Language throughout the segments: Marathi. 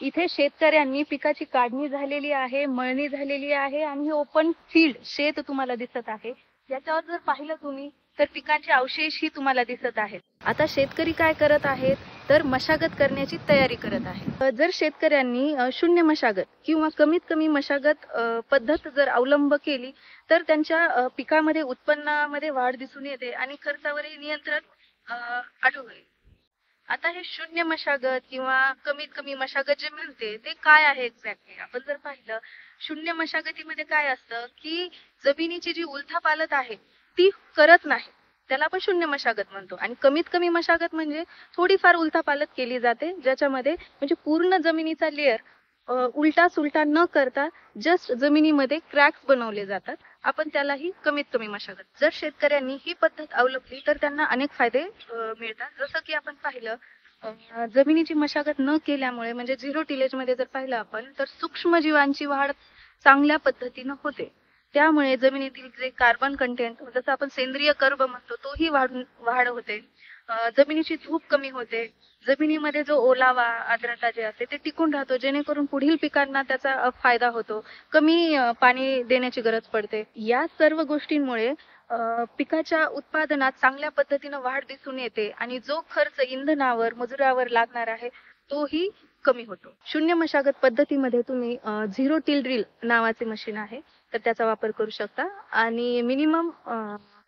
इथे शेतकऱ्यांनी पिकाची काढणी झालेली आहे, मळणी झालेली आहे आणि ओपन फील्ड शेत तुम्हाला दिसत आहे. याच्यावर जर पाहिलं तुम्ही तर पिकांचे अवशेष ही तुम्हाला दिसत आहेत. आता शेतकरी काय करत आहेत तर मशागत करण्याची तयारी करत आहे. जर शेतकऱ्यांनी शून्य मशागत किंवा कमीत कमी मशागत पद्धत जर अवलंब केली तर त्यांच्या पिकामध्ये उत्पन्नामध्ये वाढ दिसून येते आणि खर्चावरही नियंत्रण आढळून येईल. आता हे शून्य मशागत किंवा कमीत कमी मशागत जे म्हणते ते काय आहे एक्झॅक्टली आपण जर पाहिलं शून्य मशागतीमध्ये काय असतं की जमिनीची जी उलथापालथ आहे ती करत नाही, त्याला आपण शून्य मशागत म्हणतो. आणि कमीत कमी मशागत म्हणजे थोडीफार उलथापालथ केली जाते ज्याच्यामध्ये म्हणजे पूर्ण जमिनीचा लेअर उलटा सुलटा न करता जस्ट जमिनीमध्ये क्रॅक्स बनवले जातात, आपण त्यालाही कमीत कमी मशागत. जर शेतकऱ्यांनी ही पद्धत अवलंबली तर त्यांना अनेक फायदे मिळतात. जसं की आपण पाहिलं जमिनीची मशागत न केल्यामुळे म्हणजे झिरो टिलेज मध्ये जर पाहिलं आपण तर सूक्ष्म जीवांची वाढ चांगल्या पद्धतीनं होते. त्यामुळे जमिनीतील जे कार्बन कंटेंट जसं आपण सेंद्रिय कर्ब म्हणतो तोही वाढ होते. जमिनीची धूप कमी होते. जमिनीमध्ये जो ओलावा आर्द्रता जे असते ते टिकून राहतो जेणेकरून पुढील पिकांना त्याचा फायदा होतो. कमी पाणी देण्याची गरज पडते. या सर्व गोष्टींमुळे पिकाच्या उत्पादनात चांगल्या पद्धतीनं वाढ दिसून येते आणि जो खर्च इंधनावर मजुरावर लागणार आहे तोही कमी होतो. शून्य मशागत पद्धतीमध्ये तुम्ही झिरो टिल ड्रिल नावाचे मशीन आहे तर त्याचा वापर करू शकता आणि मिनिमम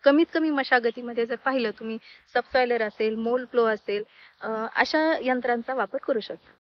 कमीत कमी मशागतीमध्ये जर पाहिलं तुम्ही सबसॉयलर असेल, मोल फ्लो असेल अशा यंत्रांचा वापर करू शकता.